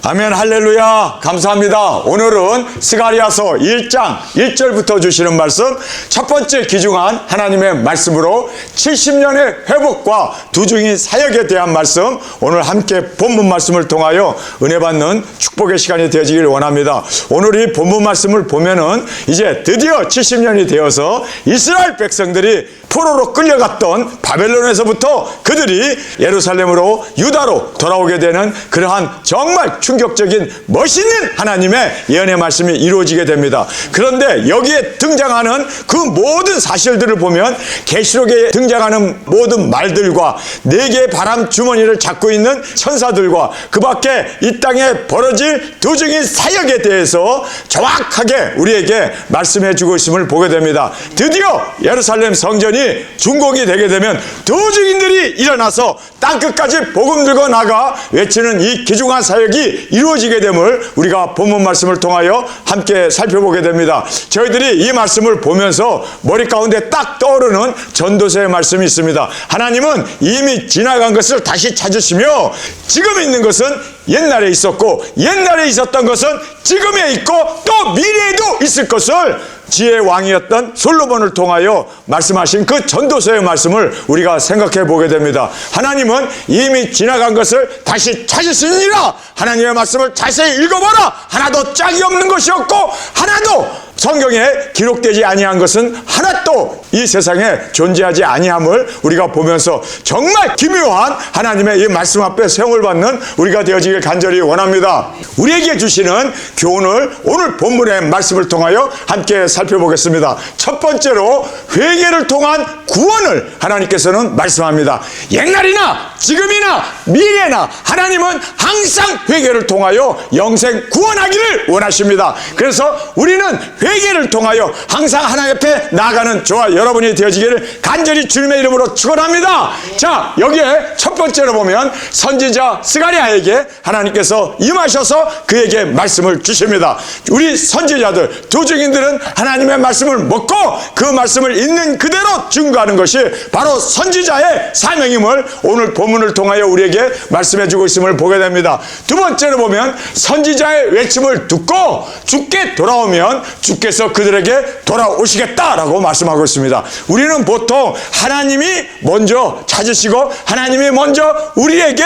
아멘. 할렐루야. 감사합니다. 오늘은 스가랴서 1장 1절부터 주시는 말씀, 첫 번째 귀중한 하나님의 말씀으로 70년의 회복과 두중인 사역에 대한 말씀, 오늘 함께 본문 말씀을 통하여 은혜 받는 축복의 시간이 되어지길 원합니다. 오늘 이 본문 말씀을 보면은 이제 드디어 70년이 되어서 이스라엘 백성들이 포로로 끌려갔던 바벨론에서부터 그들이 예루살렘으로 유다로 돌아오게 되는 그러한 정말 충격적인 멋있는 하나님의 예언의 말씀이 이루어지게 됩니다. 그런데 여기에 등장하는 그 모든 사실들을 보면 계시록에 등장하는 모든 말들과 네 개의 바람 주머니를 잡고 있는 천사들과 그 밖에 이 땅에 벌어질 두중인 사역에 대해서 정확하게 우리에게 말씀해 주고 있음을 보게 됩니다. 드디어 예루살렘 성전이 준공이 되게 되면 두중인들이 일어나서 땅끝까지 복음 들고 나가 외치는 이 귀중한 사역이 이루어지게 됨을 우리가 본문 말씀을 통하여 함께 살펴보게 됩니다. 저희들이 이 말씀을 보면서 머리 가운데 딱 떠오르는 전도서의 말씀이 있습니다. 하나님은 이미 지나간 것을 다시 찾으시며 지금 있는 것은 옛날에 있었고 옛날에 있었던 것은 지금에 있고 또 미래에도 있을 것을 지혜의 왕이었던 솔로몬을 통하여 말씀하신 그 전도서의 말씀을 우리가 생각해 보게 됩니다. 하나님은 이미 지나간 것을 다시 찾으시니라. 하나님의 말씀을 자세히 읽어보라. 하나도 짝이 없는 것이 없고 하나도 성경에 기록되지 아니한 것은 하나도 이 세상에 존재하지 아니함을 우리가 보면서 정말 기묘한 하나님의 이 말씀 앞에 세움을 받는 우리가 되어지길 간절히 원합니다. 우리에게 주시는 교훈을 오늘 본문의 말씀을 통하여 함께 살펴보겠습니다. 첫 번째로 회개를 통한 구원을 하나님께서는 말씀합니다. 옛날이나 지금이나 미래나 하나님은 항상 회개를 통하여 영생 구원하기를 원하십니다. 그래서 우리는 회개를 통하여 항상 하나님 앞에 나아가는 저와 여러분이 되어지기를 간절히 주님의 이름으로 축원합니다. 자, 여기에 첫 번째로 보면 선지자 스가랴에게 하나님께서 임하셔서 그에게 말씀을 주십니다. 우리 선지자들, 두중인들은 하나님의 말씀을 먹고 그 말씀을 있는 그대로 증거하는 것이 바로 선지자의 사명임을 오늘 본문을 통하여 우리에게 말씀해 주고 있음을 보게 됩니다. 두 번째로 보면 선지자의 외침을 듣고 주께 돌아오면 주께서 그들에게 돌아오시겠다라고 말씀하고 있습니다. 우리는 보통 하나님이 먼저 찾으시고 하나님이 먼저 우리에게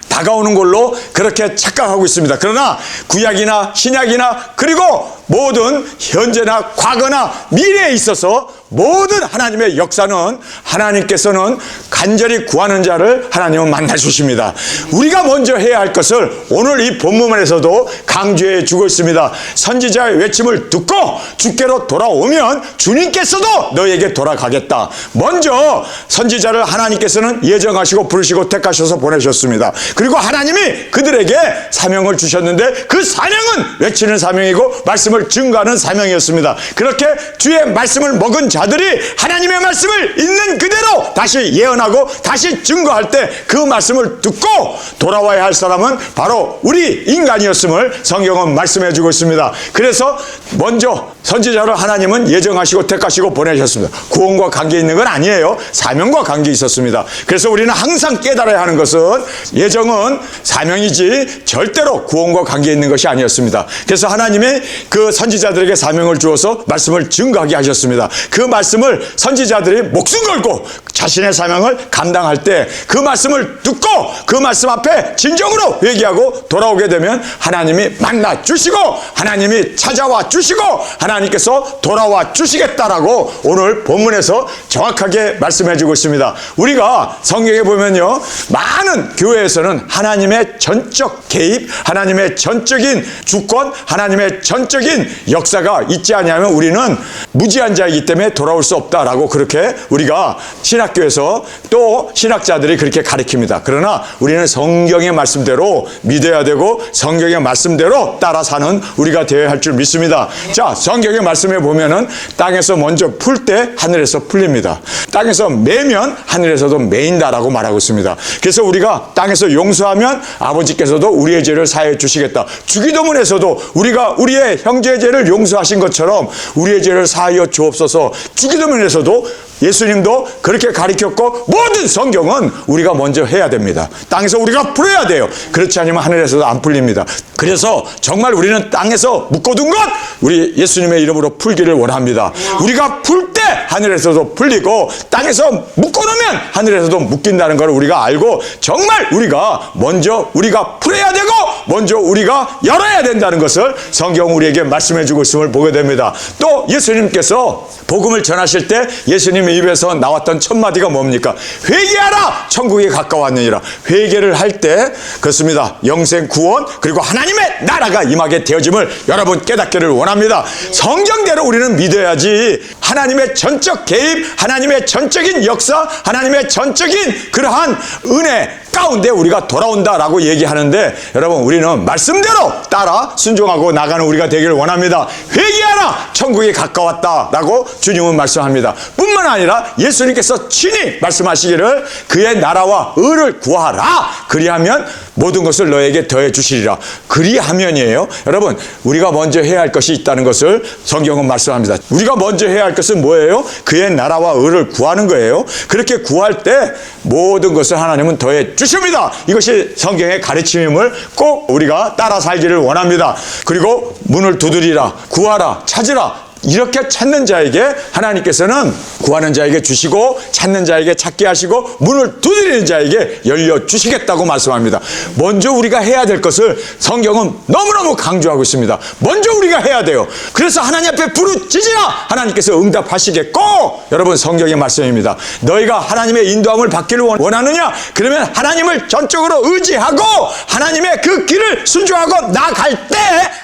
다가오는 걸로 그렇게 착각하고 있습니다. 그러나 구약이나 신약이나 그리고 모든 현재나 과거나 미래에 있어서 모든 하나님의 역사는 하나님께서는 간절히 구하는 자를 하나님은 만나 주십니다. 우리가 먼저 해야 할 것을 오늘 이 본문에서도 강조해 주고 있습니다. 선지자의 외침을 듣고 주께로 돌아오면 주님께서도 너에게 돌아가겠다. 먼저 선지자를 하나님께서는 예정하시고 부르시고 택하셔서 보내셨습니다. 그리고 하나님이 그들에게 사명을 주셨는데 그 사명은 외치는 사명이고 말씀을 증거하는 사명이었습니다. 그렇게 주의 말씀을 먹은 자들이 하나님의 말씀을 있는 그대로 다시 예언하고 다시 증거할 때 그 말씀을 듣고 돌아와야 할 사람은 바로 우리 인간이었음을 성경은 말씀해 주고 있습니다. 그래서 먼저 선지자를 하나님은 예정하시고 택하시고 보내셨습니다. 구원과 관계 있는 건 아니에요. 사명과 관계 있었습니다. 그래서 우리는 항상 깨달아야 하는 것은 예정은 사명이지 절대로 구원과 관계 있는 것이 아니었습니다. 그래서 하나님이 그 선지자들에게 사명을 주어서 말씀을 증거하게 하셨습니다. 그 말씀을 선지자들이 목숨 걸고 자신의 사명을 감당할 때 그 말씀을 듣고 그 말씀 앞에 진정으로 회개하고 돌아오게 되면 하나님이 만나 주시고 하나님이 찾아와 주시고 하나님께서 돌아와 주시겠다라고 오늘 본문에서 정확하게 말씀해 주고 있습니다. 우리가 성경에 보면요, 많은 교회에서는 하나님의 전적 개입, 하나님의 전적인 주권, 하나님의 전적인 역사가 있지 않냐면 우리는 무지한 자이기 때문에 돌아올 수 없다라고 그렇게 우리가 신학교에서 또 신학자들이 그렇게 가르칩니다. 그러나 우리는 성경의 말씀대로 믿어야 되고 성경의 말씀대로 따라 사는 우리가 되어야 할 줄 믿습니다. 자, 성경의 말씀에 보면은 땅에서 먼저 풀 때 하늘에서 풀립니다. 땅에서 매면 하늘에서도 매인다라고 말하고 있습니다. 그래서 우리가 땅에서 용서하면 아버지께서도 우리의 죄를 사해 주시겠다. 주기도문에서도 우리가 우리의 형제의 죄를 용서하신 것처럼 우리의 죄를 사하여 주옵소서. 주기도문에서도 예수님도 그렇게 가르쳤고 모든 성경은 우리가 먼저 해야 됩니다. 땅에서 우리가 풀어야 돼요. 그렇지 않으면 하늘에서도 안 풀립니다. 그래서 정말 우리는 땅에서 묶어둔 것 우리 예수님의 이름으로 풀기를 원합니다. 우리가 풀 때 하늘에서도 풀리고 땅에서 묶어놓으면 하늘에서도 묶인다는 걸 우리가 알고 정말 우리가 먼저 우리가 풀어야 되고 먼저 우리가 열어야 된다는 것을 성경 우리에게 말씀해 주고 있음을 보게 됩니다. 또 예수님께서 복음을 전하실 때 예수님의 입에서 나왔던 첫 마디가 뭡니까? 회개하라 천국이 가까웠느니라. 회개를 할 때 그렇습니다. 영생 구원 그리고 하나님의 나라가 임하게 되어짐을 여러분 깨닫기를 원합니다. 성경대로 우리는 믿어야지 하나님의 전적 개입, 하나님의 전적인 역사, 하나님의 전적인 그러한 은혜 가운데 우리가 돌아온다라고 얘기하는데 여러분 우리는 말씀대로 따라 순종하고 나가는 우리가 되기를 원합니다. 회개하라 천국이 가까웠다라고 주님은 말씀합니다. 뿐만 아니라 예수님께서 친히 말씀하시기를 그의 나라와 의를 구하라 그리하면 모든 것을 너에게 더해 주시리라. 그리하면이에요. 여러분 우리가 먼저 해야 할 것이 있다는 것을 성경은 말씀합니다. 우리가 먼저 해야 할 것은 뭐예요? 그의 나라와 의를 구하는 거예요. 그렇게 구할 때 모든 것을 하나님은 더해 주십니다. 이것이 성경의 가르침임을 꼭 우리가 따라 살기를 원합니다. 그리고 문을 두드리라, 구하라, 찾으라. 이렇게 찾는 자에게 하나님께서는 구하는 자에게 주시고 찾는 자에게 찾게 하시고 문을 두드리는 자에게 열려주시겠다고 말씀합니다. 먼저 우리가 해야 될 것을 성경은 너무너무 강조하고 있습니다. 먼저 우리가 해야 돼요. 그래서 하나님 앞에 부르짖으라 하나님께서 응답하시겠고 여러분 성경의 말씀입니다. 너희가 하나님의 인도함을 받기를 원하느냐? 그러면 하나님을 전적으로 의지하고 하나님의 그 길을 순종하고 나갈 때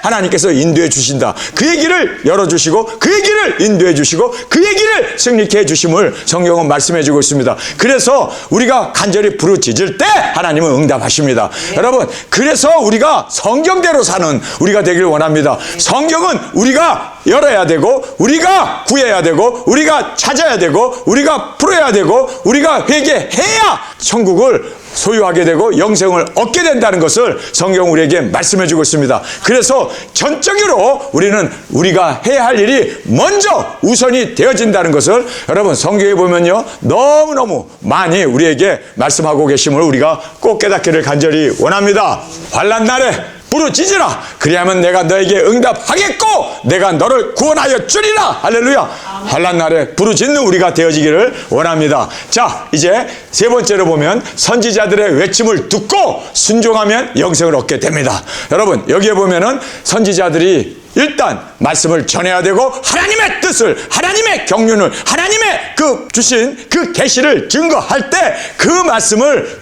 하나님께서 인도해 주신다. 그의 길을 열어주시고 그의 길을 인도해 주시고 그의 길을 승리케 해주심을 성경은 말씀해 주고 있습니다. 그래서 우리가 간절히 부르짖을 때 하나님은 응답하십니다. 여러분 그래서 우리가 성경대로 사는 우리가 되길 원합니다. 성경은 우리가 열어야 되고 우리가 구해야 되고 우리가 찾아야 되고 우리가 풀어야 되고 우리가 회개해야 천국을 소유하게 되고 영생을 얻게 된다는 것을 성경 우리에게 말씀해 주고 있습니다. 그래서 전적으로 우리는 우리가 해야 할 일이 먼저 우선이 되어진다는 것을 여러분 성경에 보면요 너무너무 많이 우리에게 말씀하고 계심을 우리가 꼭 깨닫기를 간절히 원합니다. 환난 날에 부르짖으라 그리하면 내가 너에게 응답하겠고 내가 너를 구원하여 주리라. 할렐루야. 환난 날에 부르짖는 우리가 되어지기를 원합니다. 자 이제 세 번째로 보면 선지자들의 외침을 듣고 순종하면 영생을 얻게 됩니다. 여러분 여기에 보면은 선지자들이 일단 말씀을 전해야 되고 하나님의 뜻을 하나님의 경륜을 하나님의 그 주신 그 계시를 증거할 때 그 말씀을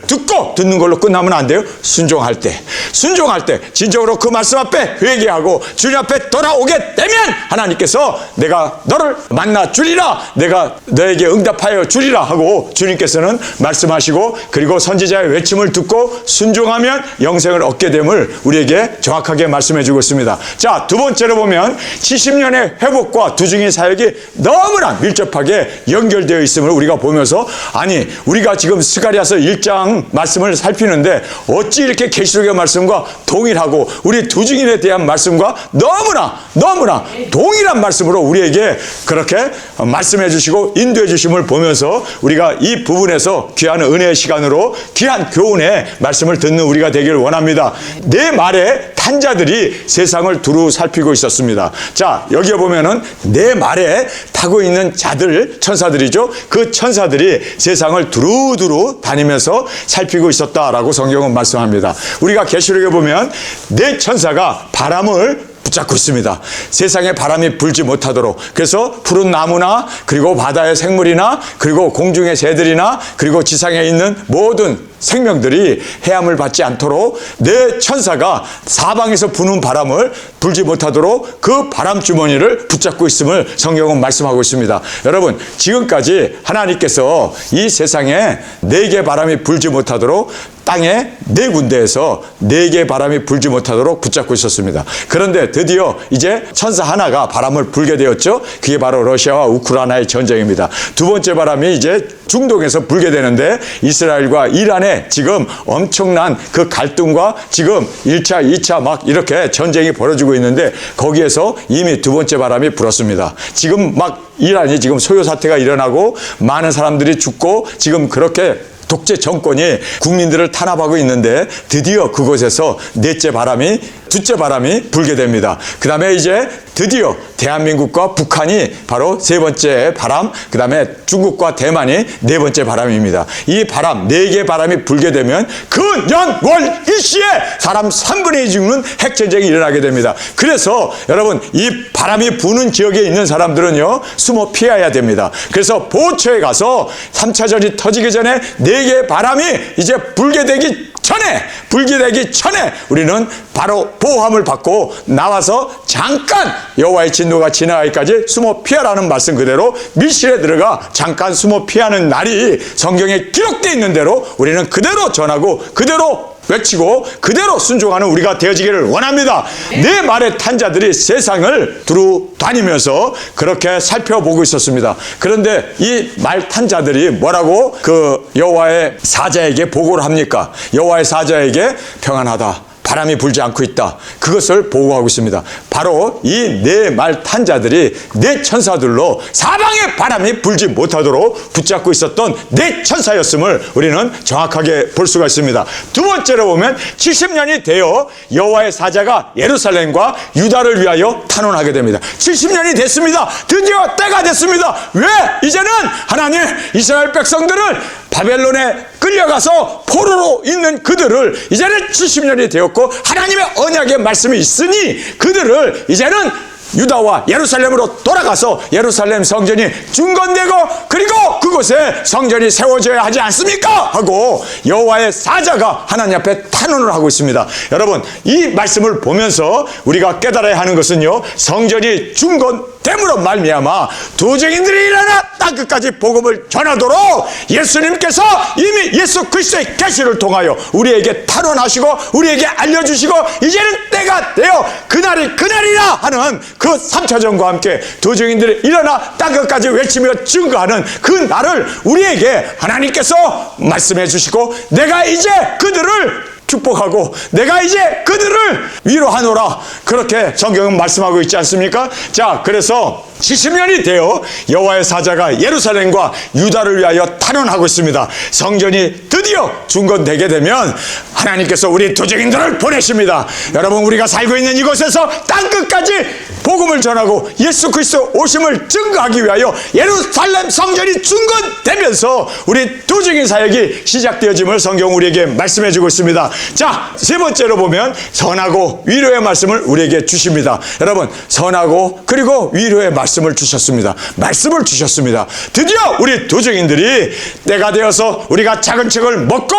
듣는 걸로 끝나면 안 돼요. 순종할 때 진정으로 그 말씀 앞에 회개하고 주님 앞에 돌아오게 되면 하나님께서 내가 너를 만나 주리라 내가 너에게 응답하여 주리라 하고 주님께서는 말씀하시고 그리고 선지자의 외침을 듣고 순종하면 영생을 얻게 됨을 우리에게 정확하게 말씀해 주고 있습니다. 자, 두 번째로 보면 70년의 회복과 두중의 사역이 너무나 밀접하게 연결되어 있음을 우리가 보면서 아니 우리가 지금 스가랴서 1장 말씀을 살피는데 어찌 이렇게 계시록의 말씀과 동일하고 우리 두중인에 대한 말씀과 너무나 동일한 말씀으로 우리에게 그렇게 말씀해 주시고 인도해 주심을 보면서 우리가 이 부분에서 귀한 은혜의 시간으로 귀한 교훈의 말씀을 듣는 우리가 되기를 원합니다. 내 말에 탄 자들이 세상을 두루 살피고 있었습니다. 자 여기에 보면은 내 말에 타고 있는 자들 천사들이죠. 그 천사들이 세상을 두루두루 다니면서 살피고 있었다라고 성경은 말씀합니다. 우리가 계시록에 보면 네 천사가 바람을 붙잡고 있습니다. 세상에 바람이 불지 못하도록 그래서 푸른 나무나 그리고 바다의 생물이나 그리고 공중의 새들이나 그리고 지상에 있는 모든 생명들이 해함을 받지 않도록 내 천사가 사방에서 부는 바람을 불지 못하도록 그 바람 주머니를 붙잡고 있음을 성경은 말씀하고 있습니다. 여러분 지금까지 하나님께서 이 세상에 네 개 바람이 불지 못하도록 땅에 네 군데에서 네 개의 바람이 불지 못하도록 붙잡고 있었습니다. 그런데 드디어 이제 천사 하나가 바람을 불게 되었죠. 그게 바로 러시아와 우크라이나의 전쟁입니다. 두 번째 바람이 이제 중동에서 불게 되는데 이스라엘과 이란의 지금 엄청난 그 갈등과 지금 1차, 2차 막 이렇게 전쟁이 벌어지고 있는데 거기에서 이미 두 번째 바람이 불었습니다. 지금 막 이란이 지금 소요 사태가 일어나고 많은 사람들이 죽고 지금 그렇게 독재 정권이 국민들을 탄압하고 있는데 드디어 그곳에서 넷째 바람이 둘째 바람이 불게 됩니다. 그 다음에 이제 드디어 대한민국과 북한이 바로 세 번째 바람, 그 다음에 중국과 대만이 네 번째 바람입니다. 이 바람, 네 개의 바람이 불게 되면 그 년, 월, 일시에 사람 3분의 2 죽는 핵전쟁이 일어나게 됩니다. 그래서 여러분, 이 바람이 부는 지역에 있는 사람들은요, 숨어 피해야 됩니다. 그래서 보호처에 가서 3차전이 터지기 전에 네 개의 바람이 이제 불게 되기 전에 우리는 바로 보호함을 받고 나와서 잠깐 여호와의 진노가 지나가기까지 숨어 피하라는 말씀 그대로 밀실에 들어가 잠깐 숨어 피하는 날이 성경에 기록되어 있는 대로 우리는 그대로 전하고 그대로 외치고 그대로 순종하는 우리가 되어지기를 원합니다. 내 말에 탄 자들이 세상을 두루 다니면서 그렇게 살펴보고 있었습니다. 그런데 이 말 탄 자들이 뭐라고 그 여호와의 사자에게 보고를 합니까? 여호와의 사자에게 평안하다, 바람이 불지 않고 있다, 그것을 보고하고 있습니다. 바로 이 네 말 탄 자들이 네 천사들로 사방에 바람이 불지 못하도록 붙잡고 있었던 네 천사였음을 우리는 정확하게 볼 수가 있습니다. 두 번째로 보면 70년이 되어 여호와의 사자가 예루살렘과 유다를 위하여 탄원하게 됩니다. 70년이 됐습니다. 드디어 때가 됐습니다. 왜? 이제는 하나님 이스라엘 백성들을 바벨론에 끌려가서 포로로 있는 그들을 이제는 70년이 되었고 하나님의 언약의 말씀이 있으니 그들을 이제는 유다와 예루살렘으로 돌아가서 예루살렘 성전이 중건되고 그리고 그곳에 성전이 세워져야 하지 않습니까? 하고 여호와의 사자가 하나님 앞에 탄원을 하고 있습니다. 여러분, 이 말씀을 보면서 우리가 깨달아야 하는 것은요, 성전이 중건됨으로 말미암아 도적인들이 일어나 땅끝까지 복음을 전하도록 예수님께서 이미 예수 그리스도의 계시를 통하여 우리에게 탄원하시고 우리에게 알려주시고 이제는 때가 되어 그날이 그날이라 하는 그 3차전과 함께 도적인들이 일어나 땅끝까지 외치며 증거하는 그 날을 우리에게 하나님께서 말씀해 주시고 내가 이제 그들을 축복하고 내가 이제 그들을 위로하노라, 그렇게 성경은 말씀하고 있지 않습니까? 자, 그래서 70년이 되어 여호와의 사자가 예루살렘과 유다를 위하여 탄원하고 있습니다. 성전이 드디어 중건되게 되면 하나님께서 우리 도적인들을 보내십니다. 여러분, 우리가 살고 있는 이곳에서 땅끝까지 복음을 전하고 예수 그리스도 오심을 증거하기 위하여 예루살렘 성전이 중건되면서 우리 도적인 사역이 시작되어짐을 성경 우리에게 말씀해 주고 있습니다. 자, 세 번째로 보면 선하고 위로의 말씀을 우리에게 주십니다. 여러분, 선하고 그리고 위로의 말씀을 주셨습니다. 말씀을 주셨습니다. 드디어 우리 도적인들이 때가 되어서 우리가 작은 책을 먹고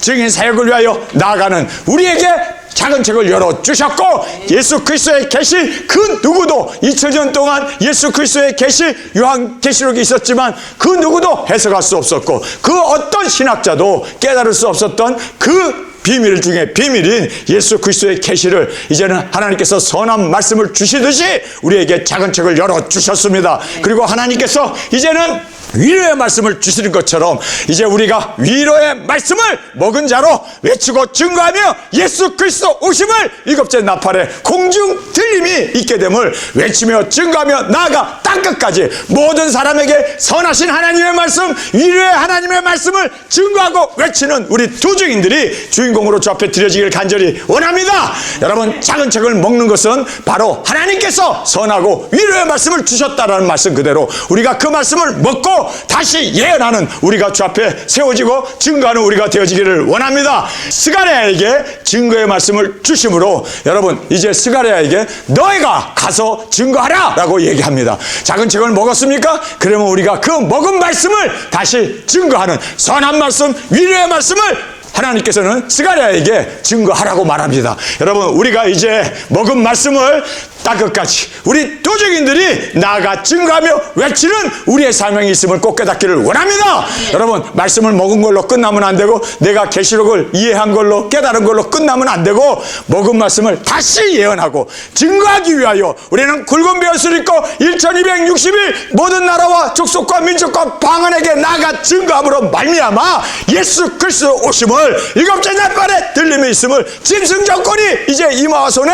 증인 사역을 위하여 나아가는 우리에게 작은 책을 열어주셨고 예수 그리스도의 계시 그 누구도 2000년 동안 예수 그리스도의 계시 요한계시록이 있었지만 그 누구도 해석할 수 없었고 그 어떤 신학자도 깨달을 수 없었던 그 비밀 중에 비밀인 예수 그리스도의 계시를 이제는 하나님께서 선한 말씀을 주시듯이 우리에게 작은 책을 열어주셨습니다. 그리고 하나님께서 이제는 위로의 말씀을 주시는 것처럼 이제 우리가 위로의 말씀을 먹은 자로 외치고 증거하며 예수 그리스도 오심을 일곱째 나팔에 공중 들림이 있게 됨을 외치며 증거하며 나아가 땅끝까지 모든 사람에게 선하신 하나님의 말씀, 위로의 하나님의 말씀을 증거하고 외치는 우리 도적인들이 주인공으로 주 앞에 드려지기를 간절히 원합니다. 여러분, 작은 책을 먹는 것은 바로 하나님께서 선하고 위로의 말씀을 주셨다라는 말씀 그대로 우리가 그 말씀을 먹고 다시 예언하는 우리가 주 앞에 세워지고 증거하는 우리가 되어지기를 원합니다. 스가랴에게 증거의 말씀을 주심으로 여러분, 이제 스가랴에게 너희가 가서 증거하라 라고 얘기합니다. 작은 책을 먹었습니까? 그러면 우리가 그 먹은 말씀을 다시 증거하는 선한 말씀, 위로의 말씀을 하나님께서는 스가랴에게 증거하라고 말합니다. 여러분, 우리가 이제 먹은 말씀을 땅끝까지 우리 도적인들이 나아가 증거하며 외치는 우리의 사명이 있음을 꼭 깨닫기를 원합니다. 여러분, 말씀을 먹은 걸로 끝나면 안 되고 내가 계시록을 이해한 걸로 깨달은 걸로 끝나면 안 되고 먹은 말씀을 다시 예언하고 증거하기 위하여 우리는 굵은 벼슬 입고 1260일 모든 나라와 족속과 민족과 방언에게 나아가 증거함으로 말미암아 예수 그리스도 오심을 일곱째 날발에 들림이 있음을 짐승 정권이 이제 이마와 손에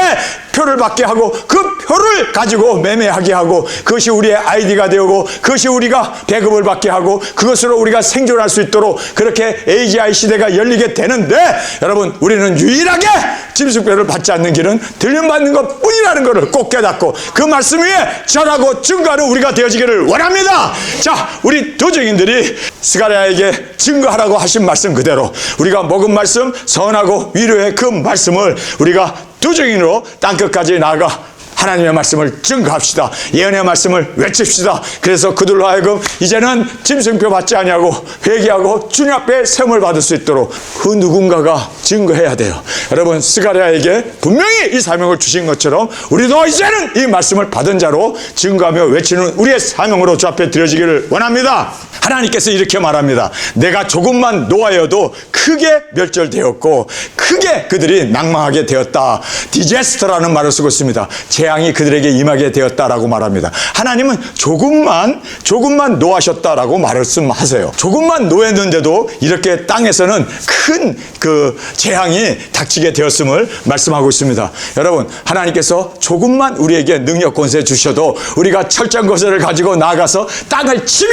표를 받게 하고 그 표를 가지고 매매하게 하고 그것이 우리의 아이디가 되고 그것이 우리가 배급을 받게 하고 그것으로 우리가 생존할 수 있도록 그렇게 AGI 시대가 열리게 되는데 여러분 우리는 유일하게 짐승표를 받지 않는 길은 들림받는 것 뿐이라는 것을 꼭 깨닫고 그 말씀 위에 절하고 증거하는 우리가 되어지기를 원합니다. 자, 우리 두 증인들이 스가랴에게 증거하라고 하신 말씀 그대로 우리가 먹은 말씀 선하고 위로의 그 말씀을 우리가 두 증인으로 땅끝까지 나아가 하나님의 말씀을 증거합시다. 예언의 말씀을 외칩시다. 그래서 그들로 하여금 이제는 짐승표 받지 아니하고 회개하고 주님 앞에 세움을 받을 수 있도록 그 누군가가 증거해야 돼요. 여러분 스가랴에게 분명히 이 사명을 주신 것처럼 우리도 이제는 이 말씀을 받은 자로 증거하며 외치는 우리의 사명으로 주 앞에 드려지기를 원합니다. 하나님께서 이렇게 말합니다. 내가 조금만 노하여도 크게 멸절되었고 크게 그들이 낭망하게 되었다. 디제스터라는 말을 쓰고 있습니다. 재앙이 그들에게 임하게 되었다라고 말합니다. 하나님은 조금만 노하셨다라고 말씀하세요. 조금만 노했는데도 이렇게 땅에서는 큰 그 재앙이 닥치게 되었음을 말씀하고 있습니다. 여러분 하나님께서 조금만 우리에게 능력 권세 주셔도 우리가 철저한 것을 가지고 나아가서 땅을 치며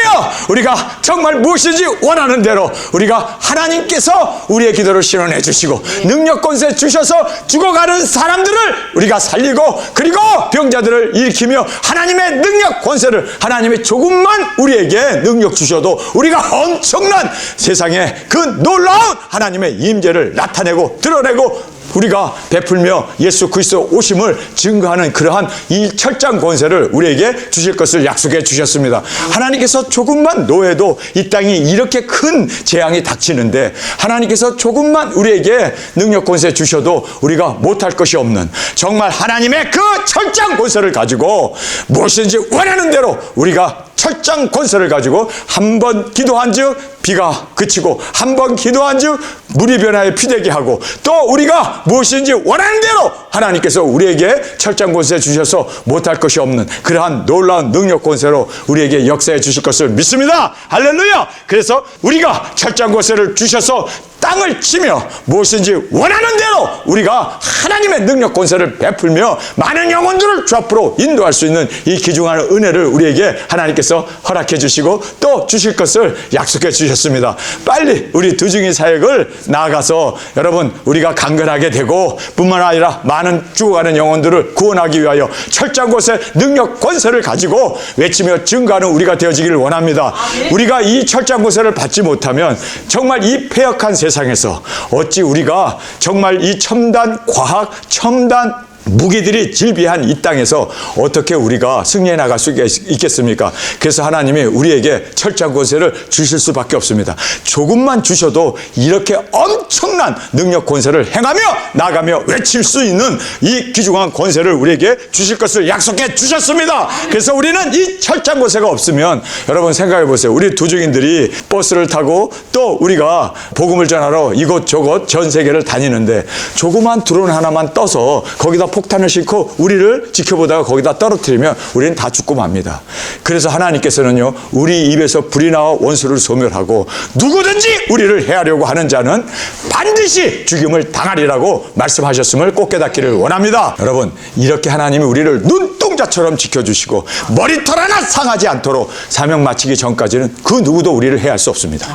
우리가 정말 무엇인지 원하는 대로 우리가 하나님께서 우리의 기도를 실현해 주시고 능력 권세 주셔서 죽어가는 사람들을 우리가 살리고 그리고 병자들을 일으키며 하나님의 능력 권세를 하나님이 조금만 우리에게 능력 주셔도 우리가 엄청난 세상에 그 놀라운 하나님의 임재를 나타내고 드러내고 우리가 베풀며 예수 그리스도 오심을 증거하는 그러한 이 철장 권세를 우리에게 주실 것을 약속해 주셨습니다. 하나님께서 조금만 노해도 이 땅이 이렇게 큰 재앙이 닥치는데 하나님께서 조금만 우리에게 능력 권세 주셔도 우리가 못할 것이 없는 정말 하나님의 그 철장 권세를 가지고 무엇인지 원하는 대로 우리가 철장 권세를 가지고 한 번 기도한 즉 비가 그치고 한 번 기도한 즉 물이 변하여 피되게 하고 또 우리가 무엇인지 원하는 대로 하나님께서 우리에게 철장 권세 주셔서 못할 것이 없는 그러한 놀라운 능력 권세로 우리에게 역사해 주실 것을 믿습니다. 할렐루야. 그래서 우리가 철장 권세를 주셔서 땅을 치며 무엇인지 원하는 대로 우리가 하나님의 능력 권세를 베풀며 많은 영혼들을 주 앞으로 인도할 수 있는 이 귀중한 은혜를 우리에게 하나님께서 허락해 주시고 또 주실 것을 약속해 주셨습니다. 빨리 우리 두 증인 사역을 나아가서 여러분 우리가 강건하게 되고 뿐만 아니라 많은 죽어가는 영혼들을 구원하기 위하여 철저한 곳에 능력 권세를 가지고 외치며 증거하는 우리가 되어지기를 원합니다. 우리가 이 철저한 권세를 받지 못하면 정말 이 폐역한 세상에서 어찌 우리가 정말 이 첨단 과학, 첨단 무기들이 질비한 이 땅에서 어떻게 우리가 승리해 나갈 수 있겠습니까? 그래서 하나님이 우리에게 철저한 권세를 주실 수밖에 없습니다. 조금만 주셔도 이렇게 엄청난 능력 권세를 행하며 나가며 외칠 수 있는 이 귀중한 권세를 우리에게 주실 것을 약속해 주셨습니다. 그래서 우리는 이 철저한 권세가 없으면 여러분 생각해 보세요. 우리 두 증인들이 버스를 타고 또 우리가 복음을 전하러 이곳저곳 전 세계를 다니는데 조그만 드론 하나만 떠서 거기다 폭탄을 싣고 우리를 지켜보다가 거기다 떨어뜨리면 우리는 다 죽고 맙니다. 그래서 하나님께서는요 우리 입에서 불이 나와 원수를 소멸하고 누구든지 우리를 해하려고 하는 자는 반드시 죽임을 당하리라고 말씀하셨음을 꼭 깨닫기를 원합니다. 여러분 이렇게 하나님이 우리를 눈동자처럼 지켜주시고 머리털 하나 상하지 않도록 사명 마치기 전까지는 그 누구도 우리를 해할 수 없습니다.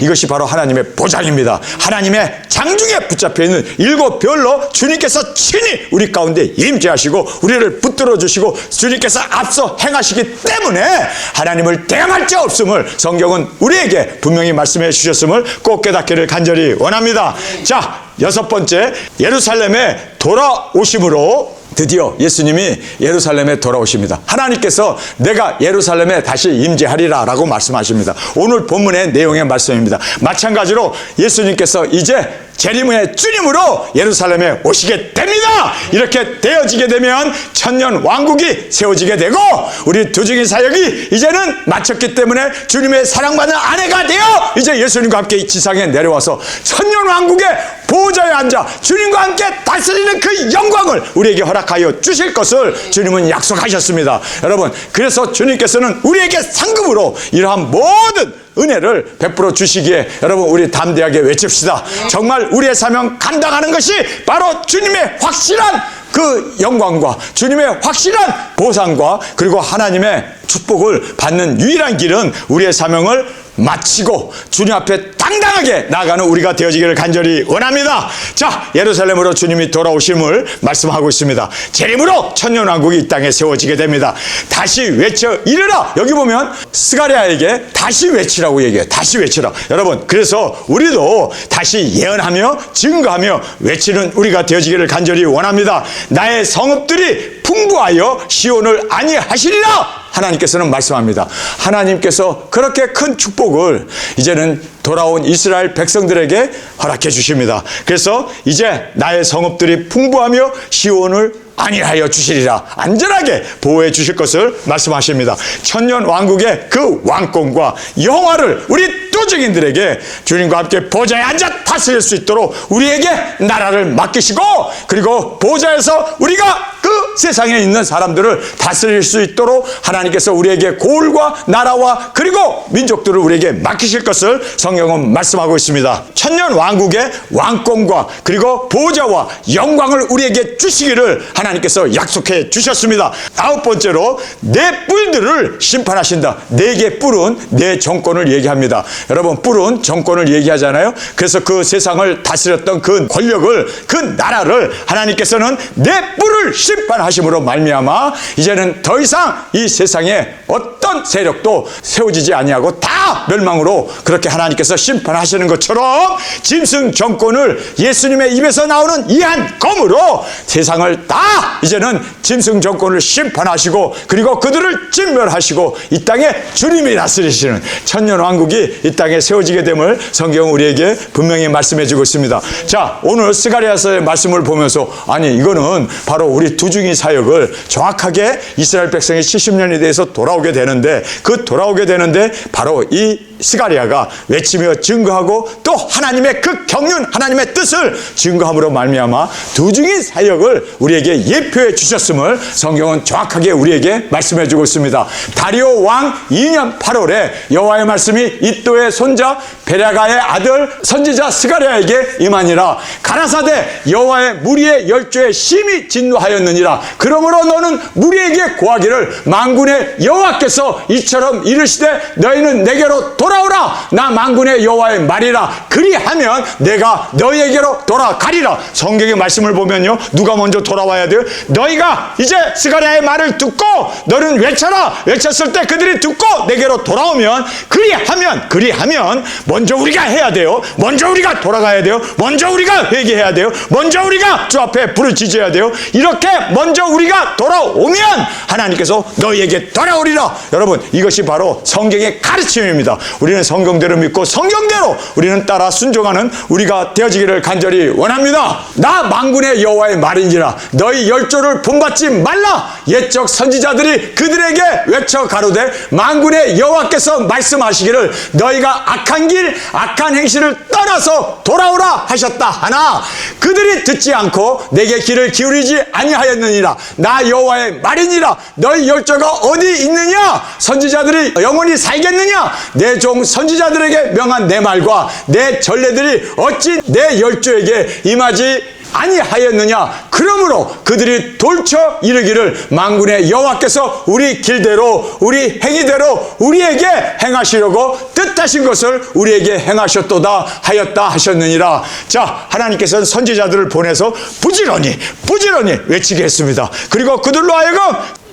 이것이 바로 하나님의 보장입니다. 하나님의 장중에 붙잡혀 있는 일곱 별로 주님께서 친히 우리 가운데 임재하시고 우리를 붙들어 주시고 주님께서 앞서 행하시기 때문에 하나님을 대항할 자 없음을 성경은 우리에게 분명히 말씀해 주셨음을 꼭 깨닫기를 간절히 원합니다. 자, 여섯 번째, 예루살렘에 돌아오심으로 드디어 예수님이 예루살렘에 돌아오십니다. 하나님께서 내가 예루살렘에 다시 임재하리라 라고 말씀하십니다. 오늘 본문의 내용의 말씀입니다. 마찬가지로 예수님께서 이제 재림의 주님으로 예루살렘에 오시게 됩니다. 이렇게 되어지게 되면 천년 왕국이 세워지게 되고 우리 두 증인 사역이 이제는 마쳤기 때문에 주님의 사랑받는 아내가 되어 이제 예수님과 함께 이 지상에 내려와서 천년 왕국의 보좌에 앉아 주님과 함께 다스리는 그 영광을 우리에게 허락하여 주실 것을 주님은 약속하셨습니다. 여러분 그래서 주님께서는 우리에게 상급으로 이러한 모든 은혜를 베풀어 주시기에 여러분 우리 담대하게 외칩시다. 정말 우리의 사명 감당하는 것이 바로 주님의 확실한 그 영광과 주님의 확실한 보상과 그리고 하나님의 축복을 받는 유일한 길은 우리의 사명을 마치고 주님 앞에 당당하게 나아가는 우리가 되어지기를 간절히 원합니다. 자, 예루살렘으로 주님이 돌아오심을 말씀하고 있습니다. 재림으로 천년왕국이 이 땅에 세워지게 됩니다. 다시 외쳐 이르라. 여기 보면 스가랴에게 다시 외치라고 얘기해요. 다시 외치라. 여러분, 그래서 우리도 다시 예언하며 증거하며 외치는 우리가 되어지기를 간절히 원합니다. 나의 성읍들이 풍부하여 시온을 안위하시리라. 하나님께서는 말씀합니다. 하나님께서 그렇게 큰 축복을 이제는 돌아온 이스라엘 백성들에게 허락해 주십니다. 그래서 이제 나의 성읍들이 풍부하며 시온을 안위하여 주시리라. 안전하게 보호해 주실 것을 말씀하십니다. 천년 왕국의 그 왕권과 영화를 우리 뚜증인들에게 주님과 함께 보좌에 앉아 다스릴 수 있도록 우리에게 나라를 맡기시고, 그리고 보좌에서 우리가 그 세상에 있는 사람들을 다스릴 수 있도록 하나님께서 우리에게 고을과 나라와 그리고 민족들을 우리에게 맡기실 것을 성경은 말씀하고 있습니다. 천년 왕국의 왕권과 그리고 보좌와 영광을 우리에게 주시기를 하나님께서 약속해 주셨습니다. 아홉 번째로 내 뿔들을 심판하신다. 네 개 뿔은 내 정권을 얘기합니다. 여러분, 뿔은 정권을 얘기하잖아요. 그래서 그 세상을 다스렸던 그 권력을, 그 나라를 하나님께서는 내 뿔을 심판하심으로 말미암아 이제는 더 이상 이 세상에 어떤 세력도 세워지지 아니하고 다 멸망으로 그렇게 하나님께서 심판하시는 것처럼 짐승 정권을 예수님의 입에서 나오는 이 한 검으로 세상을 다 이제는 짐승 정권을 심판하시고 그리고 그들을 진멸하시고 이 땅에 주님이 다스리시는 천년 왕국이 이 땅에 세워지게 됨을 성경은 우리에게 분명히 말씀해 주고 있습니다. 자, 오늘 스가랴서의 말씀을 보면서 아니 이거는 바로 우리 두중이 사역을 정확하게 이스라엘 백성의 70년에 대해서 돌아오게 되는데, 그 돌아오게 되는데 바로 이 스가랴가 외치며 증거하고 또 하나님의 그 경륜, 하나님의 뜻을 증거함으로 말미암아 두중이 사역을 우리에게 예표해 주셨음을 성경은 정확하게 우리에게 말씀해 주고 있습니다. 다리오 왕 2년 8월에 여호와의 말씀이 이도의 손자 베랴가의 아들 선지자 스가랴에게 임하니라. 가라사대 여호와의 무리의 열조에 심히 진노하였느니라. 그러므로 너는 무리에게 고하기를 만군의 여호와께서 이처럼 이르시되 너희는 내게로 돌아오라. 나 만군의 여호와의 말이라. 그리하면 내가 너희에게로 돌아가리라. 성경의 말씀을 보면요, 누가 먼저 돌아와야 돼요? 너희가 이제 스가랴의 말을 듣고 너는 외쳐라. 외쳤을 때 그들이 듣고 내게로 돌아오면 그리하면 먼저 우리가 해야 돼요. 먼저 우리가 돌아가야 돼요. 먼저 우리가 회개해야 돼요. 먼저 우리가 주 앞에 부르짖어야 돼요. 이렇게 먼저 우리가 돌아오면 하나님께서 너희에게 돌아오리라. 여러분, 이것이 바로 성경의 가르침입니다. 우리는 성경대로 믿고 성경대로 우리는 따라 순종하는 우리가 되어지기를 간절히 원합니다. 나 만군의 여호와의 말인지라 너희 열조를 본받지 말라. 옛적 선지자들이 그들에게 외쳐 가로되 만군의 여호와께서 말씀하시기를 너희가 악한 길 악한 행실을 떠나서 돌아오라 하셨다 하나 그들이 듣지 않고 내게 귀를 기울이지 아니하였느니라. 나 여호와의 말이니라. 너희 열조가 어디 있느냐? 선지자들이 영원히 살겠느냐? 내 종 선지자들에게 명한 내 말과 내 전례들이 어찌 내 열조에게 임하지 아니하였느냐? 그러므로 그들이 돌쳐 이르기를 만군의 여호와께서 우리 길대로 우리 행위대로 우리에게 행하시려고 뜻하신 것을 우리에게 행하셨도다 하였다 하셨느니라. 자, 하나님께서는 선지자들을 보내서 부지런히 외치게 했습니다. 그리고 그들로 하여금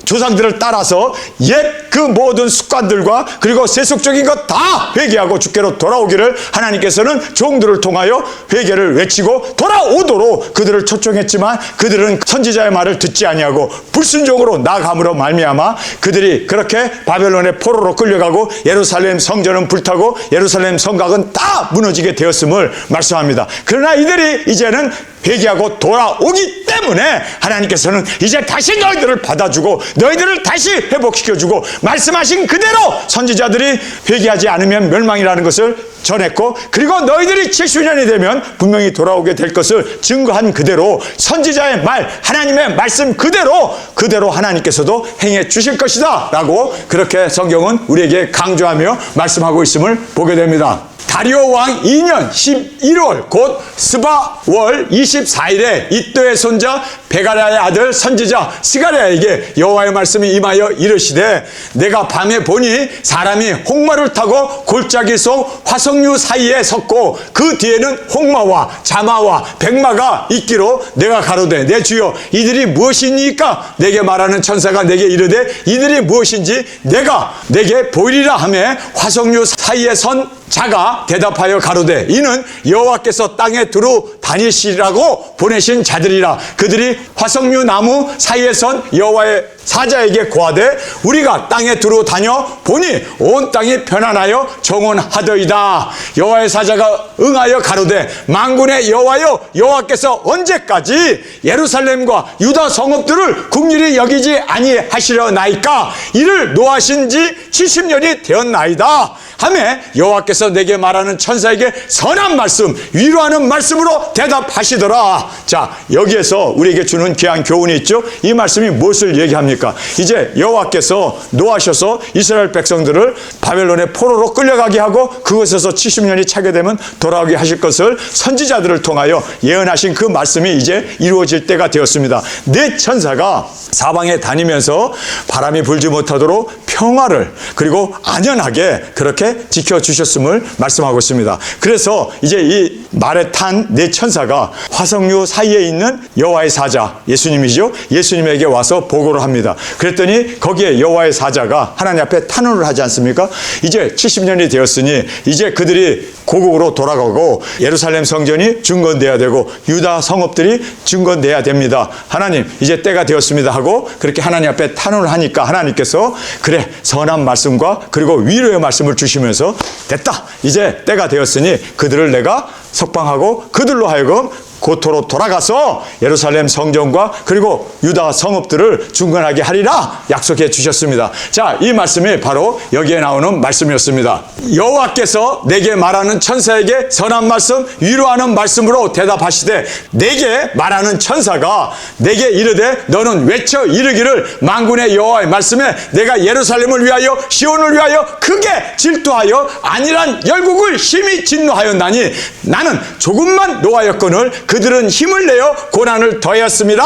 조상들을 따라서 옛 그 모든 습관들과 그리고 세속적인 것 다 회개하고 주께로 돌아오기를 하나님께서는 종들을 통하여 회개를 외치고 돌아오도록 그들을 초청했지만 그들은 선지자의 말을 듣지 아니하고 불순종으로 나아감으로 말미암아 그들이 그렇게 바벨론의 포로로 끌려가고 예루살렘 성전은 불타고 예루살렘 성곽은 다 무너지게 되었음을 말씀합니다. 그러나 이들이 이제는 회개하고 돌아오기 때문에 하나님께서는 이제 다시 너희들을 받아주고 너희들을 다시 회복시켜주고 말씀하신 그대로 선지자들이 회개하지 않으면 멸망이라는 것을 전했고 그리고 너희들이 70년이 되면 분명히 돌아오게 될 것을 증거한 그대로 선지자의 말 하나님의 말씀 그대로 하나님께서도 행해 주실 것이다 라고 그렇게 성경은 우리에게 강조하며 말씀하고 있음을 보게 됩니다. 다리오 왕 2년 11월 곧 스바월 24일에 이또의 손자 베가랴의 아들 선지자 스가랴에게 여호와의 말씀이 임하여 이르시되 내가 밤에 보니 사람이 홍마를 타고 골짜기 속 화석류 사이에 섰고 그 뒤에는 홍마와 자마와 백마가 있기로 내가 가로되 내 주여 이들이 무엇이니까? 내게 말하는 천사가 내게 이르되 이들이 무엇인지 내가 내게 보이리라 하매 화석류 사이에 선 자가 대답하여 가로되 이는 여호와께서 땅에 두루 다니시라고 보내신 자들이라. 그들이 화석류 나무 사이에 선 여호와의 사자에게 고하되 우리가 땅에 두루 다녀 보니 온 땅이 편안하여 정원하더이다. 여호와의 사자가 응하여 가로되 만군의 여호와여 여호와께서 언제까지 예루살렘과 유다 성읍들을 긍휼히 여기지 아니하시려나이까? 이를 노하신 지 70년이 되었나이다 하매 여호와께서 내게 말하는 천사에게 선한 말씀 위로하는 말씀으로 대답하시더라. 자, 여기에서 우리에게 주는 귀한 교훈이 있죠. 이 말씀이 무엇을 얘기합니까? 이제 여호와께서 노하셔서 이스라엘 백성들을 바벨론의 포로로 끌려가게 하고 그곳에서 70년이 차게 되면 돌아오게 하실 것을 선지자들을 통하여 예언하신 그 말씀이 이제 이루어질 때가 되었습니다. 네 천사가 사방에 다니면서 바람이 불지 못하도록 평화를 그리고 안연하게 그렇게 지켜주셨음을 말씀하고 있습니다. 그래서 이제 이 말에 탄 네 천사가 화석류 사이에 있는 여호와의 사자 예수님이죠. 예수님에게 와서 보고를 합니다. 그랬더니 거기에 여호와의 사자가 하나님 앞에 탄원을 하지 않습니까? 이제 70년이 되었으니 이제 그들이 고국으로 돌아가고 예루살렘 성전이 중건돼야 되고 유다 성읍들이 중건돼야 됩니다. 하나님 이제 때가 되었습니다 하고 그렇게 하나님 앞에 탄원을 하니까 하나님께서 그래 선한 말씀과 그리고 위로의 말씀을 주시면서 됐다 이제 때가 되었으니 그들을 내가 석방하고 그들로 하여금 고토로 돌아가서 예루살렘 성전과 그리고 유다 성읍들을 중건하게 하리라 약속해 주셨습니다. 자, 이 말씀이 바로 여기에 나오는 말씀이었습니다. 여호와께서 내게 말하는 천사에게 선한 말씀 위로하는 말씀으로 대답하시되 내게 말하는 천사가 내게 이르되 너는 외쳐 이르기를 만군의 여호와의 말씀에 내가 예루살렘을 위하여 시온을 위하여 크게 질투하여 안일한 열국을 심히 진노하였나니 나는 조금만 노하였거늘 그들은 힘을 내어 고난을 더하였습니다.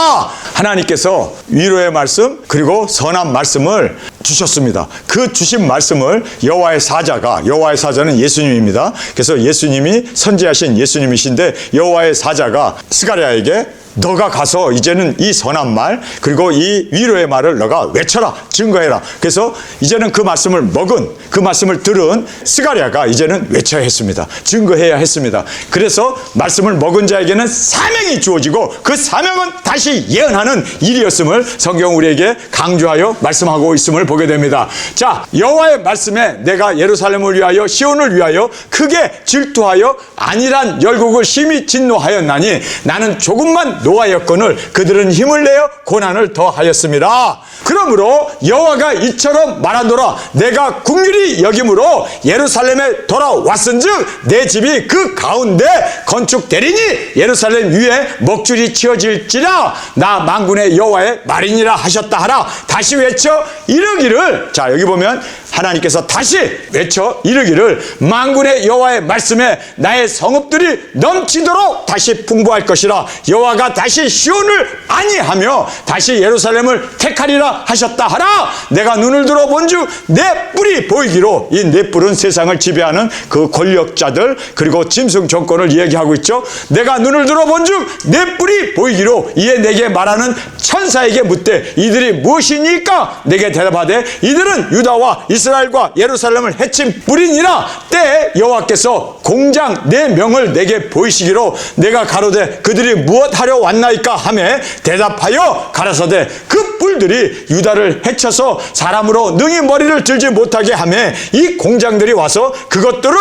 하나님께서 위로의 말씀 그리고 선한 말씀을 주셨습니다. 그 주신 말씀을 여호와의 사자는 예수님입니다. 그래서 예수님이 선지하신 예수님이신데 여호와의 사자가 스가랴에게 너가 가서 이제는 이 선한 말 그리고 이 위로의 말을 너가 외쳐라 증거해라. 그래서 이제는 그 말씀을 들은 스가랴가 이제는 외쳐야 했습니다. 증거해야 했습니다. 그래서 말씀을 먹은 자에게는 사명이 주어지고 그 사명은 다시 예언하는 일이었음을 성경 우리에게 강조하여 말씀하고 있음을 보게 됩니다. 자, 여호와의 말씀에 내가 예루살렘을 위하여 시온을 위하여 크게 질투하여 안일한 열국을 심히 진노하였나니 나는 조금만 노하였거늘 그들은 힘을 내어 고난을 더하였습니다. 그러므로 여호와가 이처럼 말하노라 내가 긍휼히 여김으로 예루살렘에 돌아왔은즉 내 집이 그 가운데 건축되리니 예루살렘 위에 먹줄이 치어질지라 나 만군의 여호와의 말이니라 하셨다 하라. 다시 외쳐 이르기를 자 여기 보면 하나님께서 다시 외쳐 이르기를 만군의 여호와의 말씀에 나의 성읍들이 넘치도록 다시 풍부할 것이라 여호와가 다시 시온을 아니하며 다시 예루살렘을 택하리라 하셨다 하라. 내가 눈을 들어 본즉 내 뿔이 보이기로 이 내 뿔은 세상을 지배하는 그 권력자들 그리고 짐승 정권을 이야기하고 있죠. 내가 눈을 들어 본즉 내 뿔이 보이기로 이에 내게 말하는 천사에게 묻되 이들이 무엇이니까? 내게 대답하되 이들은 유다와 이스라엘과 예루살렘을 해친 뿔이니라. 때에 여호와께서 공장 내 명을 내게 보이시기로 내가 가로되 그들이 무엇하려 왔나이까 하매 대답하여 가라사대 그 뿔들이 유다를 해쳐서 사람으로 능히 머리를 들지 못하게 하매 이 공장들이 와서 그것들을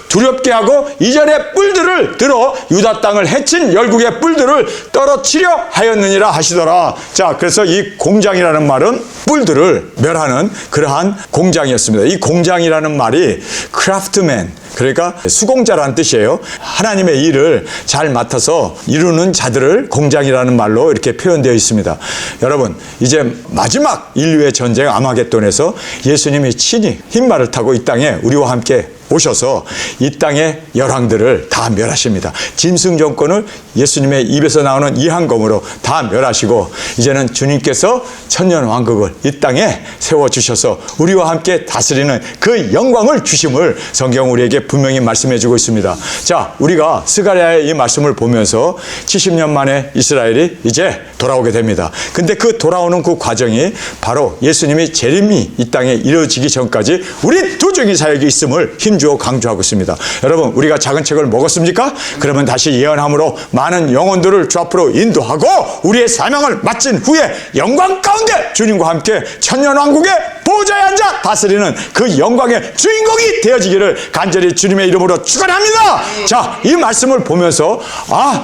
두렵게 하고 이전의 뿔들을 들어 유다 땅을 해친 열국의 뿔들을 떨어치려 하였느니라 하시더라. 자, 그래서 이 공장이라는 말은 뿔들을 멸하는 그러한 공장이었습니다. 이 공장이라는 말이 크래프트맨 그러니까 수공자라는 뜻이에요. 하나님의 일을 잘 맡아서 이루는 자들을 공장이라는 말로 이렇게 표현되어 있습니다. 여러분 이제 마지막 인류의 전쟁 아마겟돈에서 예수님이 친히 흰 말을 타고 이 땅에 우리와 함께 오셔서 이 땅의 열왕들을 다 멸하십니다. 짐승 정권을 예수님의 입에서 나오는 이한검으로 다 멸하시고 이제는 주님께서 천년 왕국을 이 땅에 세워주셔서 우리와 함께 다스리는 그 영광을 주심을 성경 우리에게 분명히 말씀해 주고 있습니다. 자, 우리가 스가랴의 이 말씀을 보면서 70년 만에 이스라엘이 이제 돌아오게 됩니다. 근데 그 돌아오는 그 과정이 바로 예수님이 재림이 이 땅에 이루어지기 전까지 우리 두 중의 사역이 있음을 힘주어 강조하고 있습니다. 여러분, 우리가 작은 책을 먹었습니까? 그러면 다시 예언함으로 많은 영혼들을 주 앞으로 인도하고 우리의 사명을 마친 후에 영광 가운데 주님과 함께 천년왕국의 보좌에 앉아 다스리는 그 영광의 주인공이 되어지기를 간절히 주님의 이름으로 축원합니다. 자, 이 말씀을 보면서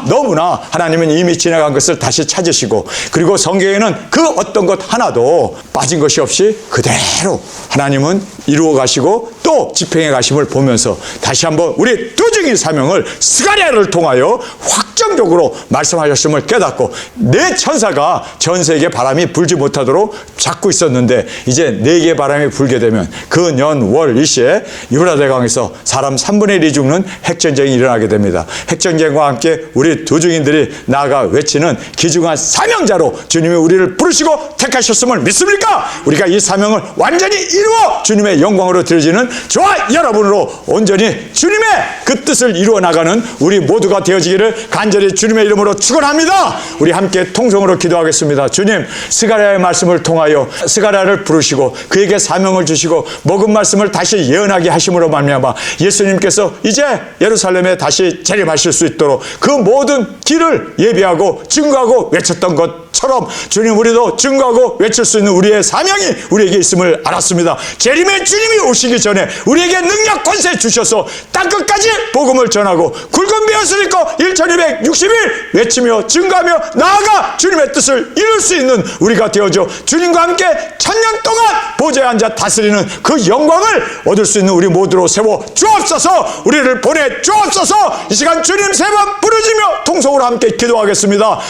너무나 하나님은 이미 지나간 것을 다시 찾으시고 그리고 성경에는 그 어떤 것 하나도 빠진 것이 없이 그대로 하나님은 이루어 가시고 또 집행해 가심을 보면서 다시 한번 우리 두 증인 사명을 스가랴를 통하여 확정적으로 말씀하셨음을 깨닫고 네 천사가 전 세계 바람이 불지 못하도록 잡고 있었는데 이제 네 개의 바람이 불게 되면 그 년 월 일시에 유브라데강에서 사람 3분의 1이 죽는 핵전쟁이 일어나게 됩니다. 핵전쟁과 함께 우리 두 증인들이 나아가 외치는 귀중한 사명자로 주님이 우리를 부르시고 택하셨음을 믿습니까? 우리가 이 사명을 완전히 이루어 주님의 영광으로 드려지는 저와 여러분으로 온전히 주님의 그 뜻을 이루어 나가는 우리 모두가 되어지기를 간절히 주님의 이름으로 축원합니다. 우리 함께 통성으로 기도하겠습니다. 주님, 스가랴의 말씀을 통하여 스가랴를 부르시고 그에게 사명을 주시고 먹은 말씀을 다시 예언하게 하심으로 말미암아 예수님께서 이제 예루살렘에 다시 재림하실 수 있도록 그 모든 길을 예비하고 증거하고 외쳤던 것처럼 주님, 우리도 증거하고 외칠 수 있는 우리의 사명이 우리에게 있음을 알았습니다. 재림의 주님이 오시기 전에 우리에게 능력 권세 주셔서 땅끝까지 복음을 전하고 굵은 배옷을 입고 1260일 외치며 증거하며 나아가 주님의 뜻을 이룰 수 있는 우리가 되어줘 주님과 함께 천년 동안 보좌에 앉아 다스리는 그 영광을 얻을 수 있는 우리 모두로 세워 주옵소서. 우리를 보내 주옵소서. 이 시간 주님 세 번 부르짖며 통성으로 함께 기도하겠습니다.